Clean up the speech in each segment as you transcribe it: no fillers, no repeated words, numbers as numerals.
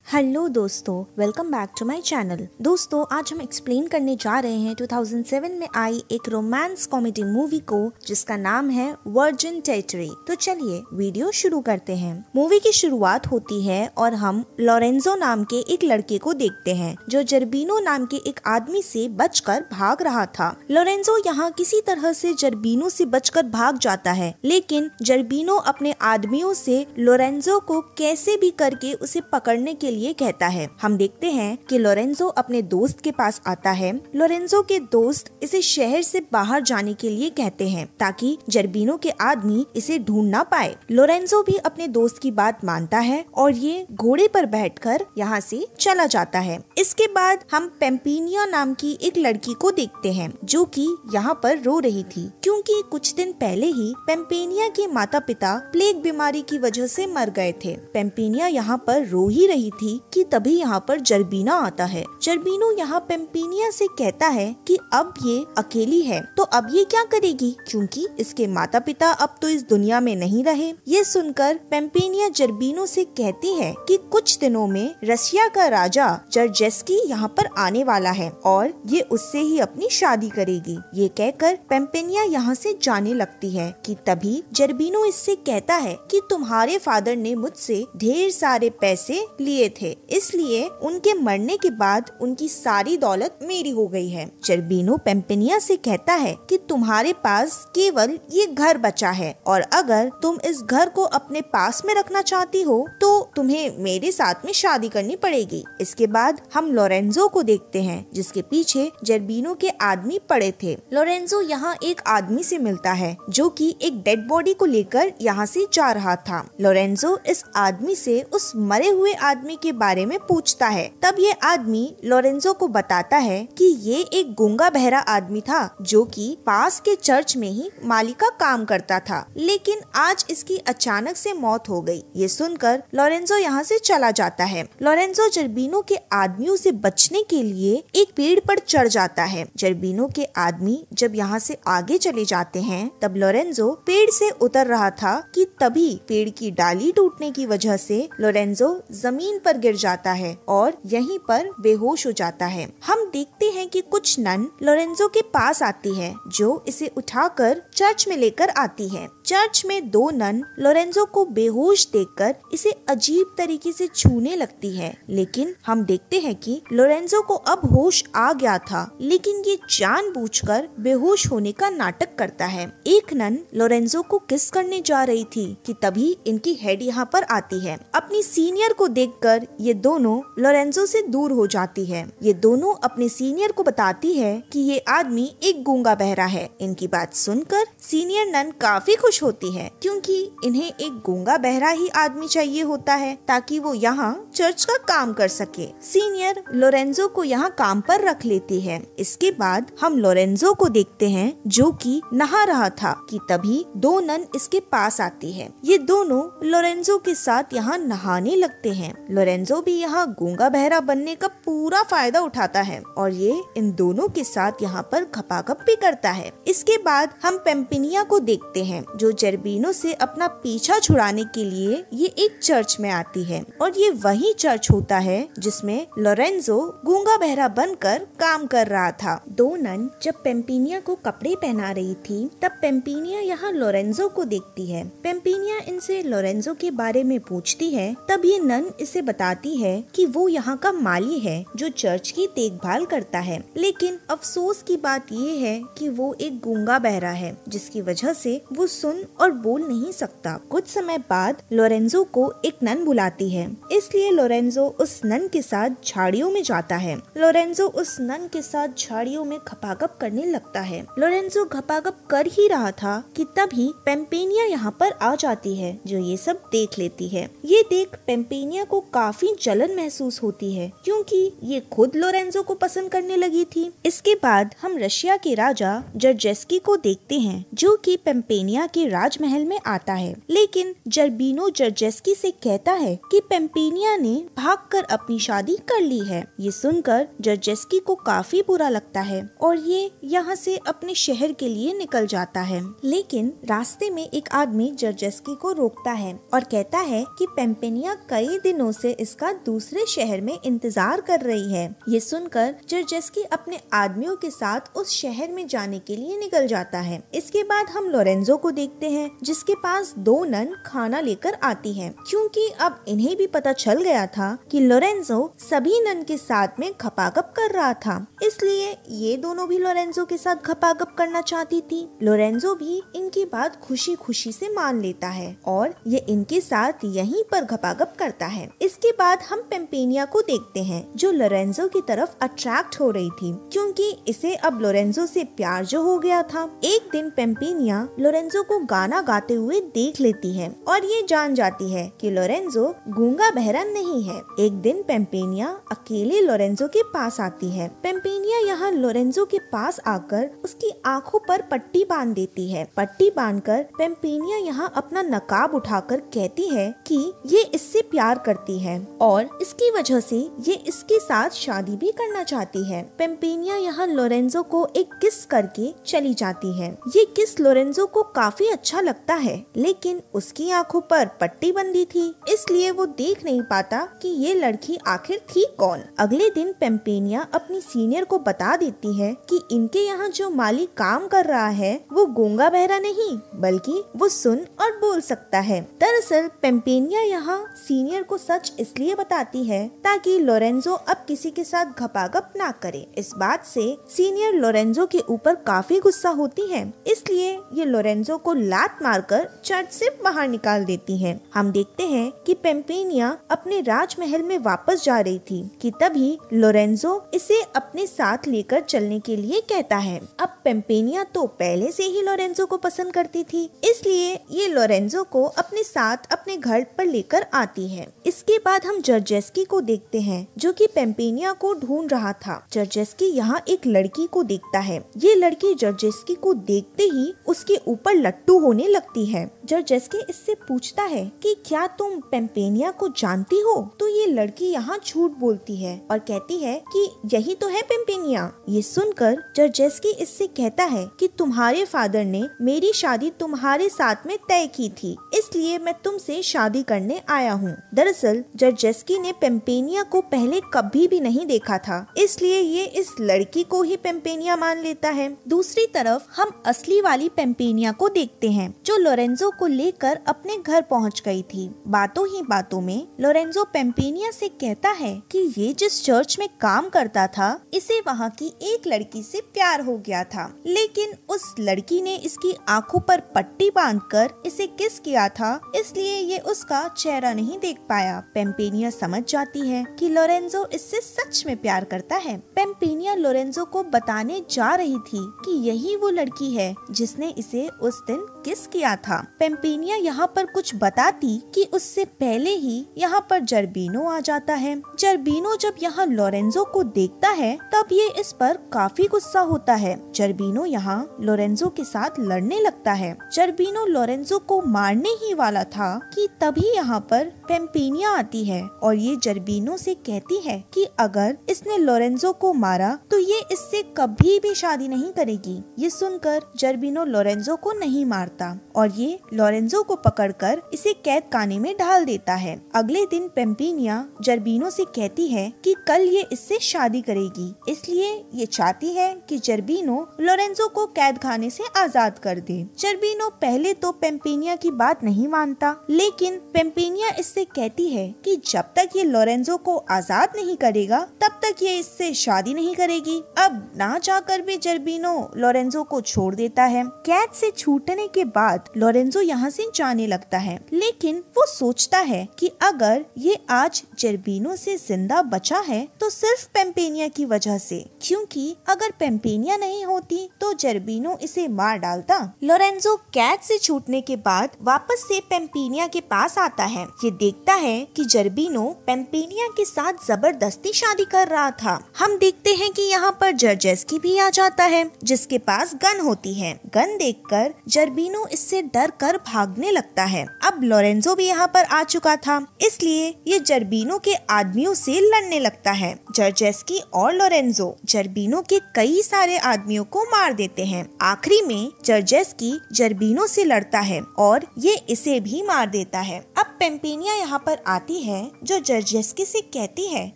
Hello दोस्तों, welcome back to my channel. दोस्तों, आज हम एक्सप्लेन करने जा रहे हैं 2007 में आई एक रोमांस कॉमेडी मूवी को जिसका नाम है वर्जिन टेरिटरी। तो चलिए वीडियो शुरू करते हैं। मूवी की शुरुआत होती है और हम लोरेंजो नाम के एक लड़के को देखते हैं जो जर्बिनो नाम के एक आदमी से बचकर भाग रहा था। लोरेंजो यहाँ किसी तरह से जर्बिनो से बचकर भाग जाता है, लेकिन जर्बिनो अपने आदमियों से लोरेंजो को कैसे भी करके उसे पकड़ने के लिए कहता है। हम देखते हैं कि लोरेंजो अपने दोस्त के पास आता है। लोरेंजो के दोस्त इसे शहर से बाहर जाने के लिए कहते हैं ताकि जर्बिनो के आदमी इसे ढूंढ ना पाए। लोरेंजो भी अपने दोस्त की बात मानता है और ये घोड़े पर बैठकर यहाँ से चला जाता है। इसके बाद हम पेम्पिनिया नाम की एक लड़की को देखते हैं जो कि यहाँ पर रो रही थी क्योंकि कुछ दिन पहले ही पेम्पिनिया के माता पिता प्लेग बीमारी की वजह से मर गए थे। पेम्पिनिया यहाँ पर रो ही रही थी कि तभी यहाँ पर जर्बिना आता है। जर्बिनो यहाँ पेम्पिनिया से कहता है कि अब ये अकेली है तो अब ये क्या करेगी क्योंकि इसके माता पिता अब तो इस दुनिया में नहीं रहे। ये सुनकर पेम्पिनिया जर्बिनो से कहती है कि कुछ दिनों में रसिया का राजा जर्जेस्की यहाँ पर आने वाला है और ये उससे ही अपनी शादी करेगी। ये कहकर पेम्पिनिया यहाँ से जाने लगती है कि तभी जर्बिनो इससे कहता है कि तुम्हारे फादर ने मुझसे ढेर सारे पैसे लिए थे, इसलिए उनके मरने के बाद उनकी सारी दौलत मेरी हो गई है। जर्बिनो पेम्पिनिया से कहता है कि तुम्हारे पास केवल ये घर बचा है और अगर तुम इस घर को अपने पास में रखना चाहती हो तो तुम्हें मेरे साथ में शादी करनी पड़ेगी। इसके बाद हम लोरेंजो को देखते हैं जिसके पीछे जर्बिनो के आदमी पड़े थे। लोरेंजो यहाँ एक आदमी से मिलता है जो कि एक डेड बॉडी को लेकर यहाँ से जा रहा था। लोरेंजो इस आदमी से उस मरे हुए आदमी के बारे में पूछता है। तब ये आदमी लोरेंजो को बताता है कि ये एक गूंगा बहरा आदमी था जो कि पास के चर्च में ही माली का काम करता था, लेकिन आज इसकी अचानक से मौत हो गई। ये सुनकर लोरेंजो यहाँ से चला जाता है। लोरेंजो जर्बिनो के आदमियों से बचने के लिए एक पेड़ पर चढ़ जाता है। जर्बिनो के आदमी जब यहाँ से आगे चले जाते हैं तब लोरेंजो पेड़ से उतर रहा था कि तभी पेड़ की डाली टूटने की वजह से लोरेंजो जमीन पर गिर जाता है और यहीं पर बेहोश हो जाता है। हम देखते हैं कि कुछ नन लोरेंजो के पास आती है जो इसे उठाकर चर्च में लेकर आती है। चर्च में दो नन लोरेंजो को बेहोश देखकर इसे अजीब तरीके से छूने लगती है, लेकिन हम देखते हैं कि लोरेंजो को अब होश आ गया था, लेकिन ये जानबूझकर बेहोश होने का नाटक करता है। एक नन लोरेंजो को किस करने जा रही थी कि तभी इनकी हेड यहाँ पर आती है। अपनी सीनियर को देखकर ये दोनों लोरेंजो से दूर हो जाती है। ये दोनों अपने सीनियर को बताती है कि ये आदमी एक गूंगा बहरा है। इनकी बात सुनकर सीनियर नन काफी खुश होती है क्योंकि इन्हें एक गूंगा बहरा ही आदमी चाहिए होता है ताकि वो यहाँ चर्च का काम कर सके। सीनियर लोरेंजो को यहाँ काम पर रख लेती है। इसके बाद हम लोरेंजो को देखते हैं जो कि नहा रहा था कि तभी दो नन इसके पास आती है। ये दोनों लोरेंजो के साथ यहाँ नहाने लगते हैं। लोरेंजो भी यहाँ गूंगा बहरा बनने का पूरा फायदा उठाता है और ये इन दोनों के साथ यहाँ पर खपाखप भी करता है। इसके बाद हम पेम्पिनिया को देखते हैं जो जर्बिनो से अपना पीछा छुड़ाने के लिए ये एक चर्च में आती है और ये वही चर्च होता है जिसमें लोरेंजो गूंगा बहरा बनकर काम कर रहा था। दो नन जब पेम्पिनिया को कपड़े पहना रही थी तब पेम्पिनिया यहाँ लोरेंजो को देखती है। पेम्पिनिया इनसे लोरेंजो के बारे में पूछती है। तब ये नन इसे बताती है कि वो यहाँ का माली है जो चर्च की देखभाल करता है, लेकिन अफसोस की बात ये है कि वो एक गूंगा बहरा है जिसकी वजह से वो सुन और बोल नहीं सकता। कुछ समय बाद लोरेंजो को एक नन बुलाती है, इसलिए लोरेंजो उस नन के साथ झाड़ियों में जाता है। लोरेंजो उस नन के साथ झाड़ियों में खपाखप करने लगता है। लोरेंजो खपाखप कर ही रहा था कि तभी पेम्पिनिया यहाँ पर आ जाती है जो ये सब देख लेती है। ये देख पेम्पिनिया को काफी जलन महसूस होती है क्योंकि ये खुद लोरेंजो को पसंद करने लगी थी। इसके बाद हम रशिया के राजा जर्जेस्की को देखते हैं जो कि पेम्पिनिया के राजमहल में आता है, लेकिन जर्बिनो जर्जेस्की से कहता है कि पेम्पिनिया ने भागकर अपनी शादी कर ली है। ये सुनकर जर्जेस्की को काफी बुरा लगता है और ये यहाँ से अपने शहर के लिए निकल जाता है। लेकिन रास्ते में एक आदमी जर्जेस्की को रोकता है और कहता है कि पेम्पेनिया कई दिनों से इसका दूसरे शहर में इंतजार कर रही है। ये सुनकर जर्जेस्की अपने आदमियों के साथ उस शहर में जाने के लिए निकल जाता है। इसके बाद हम लोरेंजो को देखते हैं, जिसके पास 2 नन खाना लेकर आती है, क्योंकि अब इन्हें भी पता चल गया था कि लोरेंजो सभी नन के साथ में खपागप कर रहा था, इसलिए ये दोनों भी लोरेंजो के साथ खपागप करना चाहती थी। लोरेंजो भी इनकी बात खुशी खुशी से मान लेता है और ये इनके साथ यहीं पर खपागप करता है। इसके बाद हम पेम्पेनिया को देखते हैं, जो लोरेंजो की तरफ अट्रैक्ट हो रही थी, क्योंकि इसे अब लोरेंजो से प्यार जो हो गया था। एक दिन पेम्पेनिया लोरेंजो को गाना गाते हुए देख लेती है और ये जान जाती है कि लोरेंजो गूंगा बहरा नहीं है। एक दिन पेम्पेनिया अकेले लोरेंजो के पास आती है। पेम्पेनिया यहाँ लोरेंजो के पास आकर उसकी आंखों पर पट्टी बांध देती है। पट्टी बांधकर पेम्पेनिया यहाँ अपना नकाब उठाकर कहती है कि ये इससे प्यार करती है और इसकी वजह से ये इसके साथ शादी भी करना चाहती है। पेम्पेनिया यहाँ लोरेंजो को एक किस करके चली जाती है। ये किस लोरेंजो को काफी अच्छा लगता है, लेकिन उसकी आंखों पर पट्टी बंधी थी, इसलिए वो देख नहीं पाता कि ये लड़की आखिर थी कौन। अगले दिन पेम्पेनिया अपनी सीनियर को बता देती है कि इनके यहाँ जो माली काम कर रहा है वो गूंगा बहरा नहीं, बल्कि वो सुन और बोल सकता है। दरअसल पेम्पेनिया यहाँ सीनियर को सच इसलिए बताती है ताकि लोरेंजो अब किसी के साथ घपाघप ना करे। इस बात से सीनियर लोरेंजो के ऊपर काफी गुस्सा होती है, इसलिए ये लोरेंजो को लात मारकर चर्च से बाहर निकाल देती है। हम देखते हैं कि पेम्पेनिया अपने राजमहल में वापस जा रही थी कि तभी लोरेंजो इसे अपने साथ लेकर चलने के लिए कहता है। अब पेम्पेनिया तो पहले से ही लोरेंजो को पसंद करती थी, इसलिए ये लोरेंजो को अपने साथ अपने घर पर लेकर आती है। इसके बाद हम जर्जेस्की को देखते हैं, जो कि पेम्पेनिया को ढूंढ रहा था। जर्जेस्की यहाँ एक लड़की को देखता है। ये लड़की जर्जेस्की को देखते ही उसके ऊपर लट्टू होने लगती है। जर्जेस्की इससे पूछता है कि क्या तुम पेम्पेनिया को जानती हो? तो ये लड़की यहाँ झूठ बोलती है और कहती है कि यही तो है पेम्पेनिया। ये सुनकर जर्जेस्की इससे कहता है कि तुम्हारे फादर ने मेरी शादी तुम्हारे साथ में तय की थी, इसलिए मैं तुमसे शादी करने आया हूँ। दरअसल जर्जेस्की ने पेम्पेनिया को पहले कभी भी नहीं देखा था, इसलिए ये इस लड़की को ही पेम्पेनिया मान लेता है। दूसरी तरफ हम असली वाली पेम्पेनिया को देखते हैं, जो लोरेंजो को लेकर अपने घर पहुँच गई थी। बातों ही बातों में लोरेंजो पेम्पेनिया से कहता है कि ये जिस चर्च में काम करता था, इसे वहाँ की एक लड़की से प्यार हो गया था, लेकिन उस लड़की ने इसकी आंखों पर पट्टी बांधकर इसे किस किया था, इसलिए ये उसका चेहरा नहीं देख पाया। पेम्पेनिया समझ जाती है कि लोरेंजो इससे सच में प्यार करता है। पेम्पेनिया लोरेंजो को बताने जा रही थी कि यही वो लड़की है जिसने इसे उस दिन किस किया था। पेम्पेनिया यहाँ पर कुछ बताती कि उससे पहले ही यहाँ पर जर्बिनो आ जाता है। जर्बिनो जब यहाँ लोरेंजो को देखता है तब ये इस पर काफी गुस्सा होता है। जर्बिनो यहाँ लोरेंजो के साथ लड़ने लगता है। जर्बिनो लोरेंजो को मारने ही वाला था कि तभी यहाँ पर पेम्पेनिया आती है और ये जर्बिनो से कहती है कि अगर इसने लोरेंजो को मारा तो ये इससे कभी भी शादी नहीं करेगी। ये सुनकर जर्बिनो लोरेंजो को नहीं मारता और ये लोरेंजो को पकड़कर इसे कैद खाने में डाल देता है। अगले दिन पेम्पेनिया जर्बिनो से कहती है कि कल ये इससे शादी करेगी, इसलिए ये चाहती है कि जर्बिनो लोरेंजो को कैद खाने से आजाद कर दे। जर्बिनो पहले तो पेम्पेनिया की बात नहीं मानता, लेकिन पेम्पेनिया इससे कहती है कि जब तक ये लोरेंजो को आजाद नहीं करेगा तब तक ये इससे शादी नहीं करेगी। अब ना चाहकर भी जर्बिनो लोरेंजो को छोड़ देता है। कैद से छूटने के बाद लोरेंजो यहाँ से जाने लगता है, लेकिन वो सोचता है कि अगर ये आज जर्बिनो से जिंदा बचा है तो सिर्फ पेम्पेनिया की वजह से, क्योंकि अगर पेम्पेनिया नहीं होती तो जर्बिनो इसे मार डालता। लोरेंजो कैद से छूटने के बाद वापस से पेम्पेनिया के पास आता है। ये देखता है कि जर्बिनो पेम्पेनिया के साथ जबरदस्ती शादी कर रहा था। हम देखते हैं कि यहाँ पर जर्जेस्की भी आ जाता है, जिसके पास गन होती है। गन देखकर जर्बिनो जर्बीनो इससे डर कर भागने लगता है। अब लोरेंजो भी यहाँ पर आ चुका था, इसलिए ये जर्बीनो के आदमियों से लड़ने लगता है। जर्जेस्की और लोरेंजो जर्बीनो के कई सारे आदमियों को मार देते हैं। आखिरी में जर्जेस्की जर्बीनो से लड़ता है और ये इसे भी मार देता है। अब पेम्पेनिया यहाँ पर आती है, जो जर्जेस्की से कहती है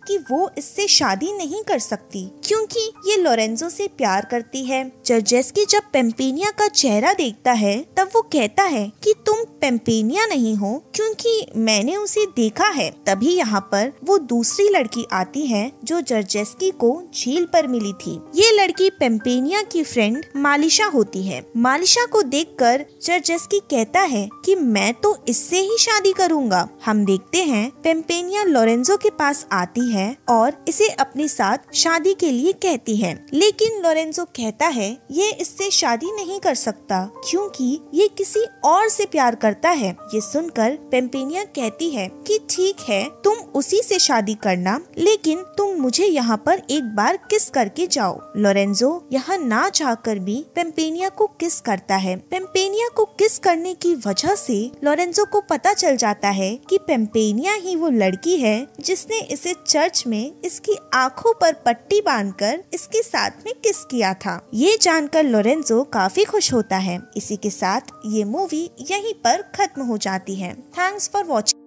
कि वो इससे शादी नहीं कर सकती क्योंकि ये लोरेंजो से प्यार करती है। जर्जेस्की जब पेम्पेनिया का चेहरा देखता है तब वो कहता है कि तुम पेम्पेनिया नहीं हो क्योंकि मैंने उसे देखा है। तभी यहाँ पर वो दूसरी लड़की आती है जो जर्जेस्की को झील पर मिली थी। ये लड़की पेम्पेनिया की फ्रेंड मालिशा होती है। मालिशा को देखकर जर्जेस्की कहता है कि मैं तो इससे ही शादी करूंगा। हम देखते हैं पेम्पेनिया लोरेंजो के पास आती है और इसे अपने साथ शादी के लिए कहती है, लेकिन लोरेंजो कहता है ये इससे शादी नहीं कर सकता क्योंकि ये किसी और से प्यार करता है। ये सुनकर पेम्पेनिया कहती है कि ठीक है, तुम उसी से शादी करना, लेकिन तुम मुझे यहाँ पर एक बार किस करके जाओ। लोरेंजो यहाँ ना चाहकर भी पेम्पेनिया को किस करता है। पेम्पेनिया को किस करने की वजह से लोरेंजो को पता चल जाता है कि पेम्पेनिया ही वो लड़की है जिसने इसे चर्च में इसकी आंखों पर पट्टी बांधकर इसके साथ में किस किया था। ये जानकर लोरेंजो काफी खुश होता है। इसी के साथ ये मूवी यहीं पर खत्म हो जाती है। Thanks for watching.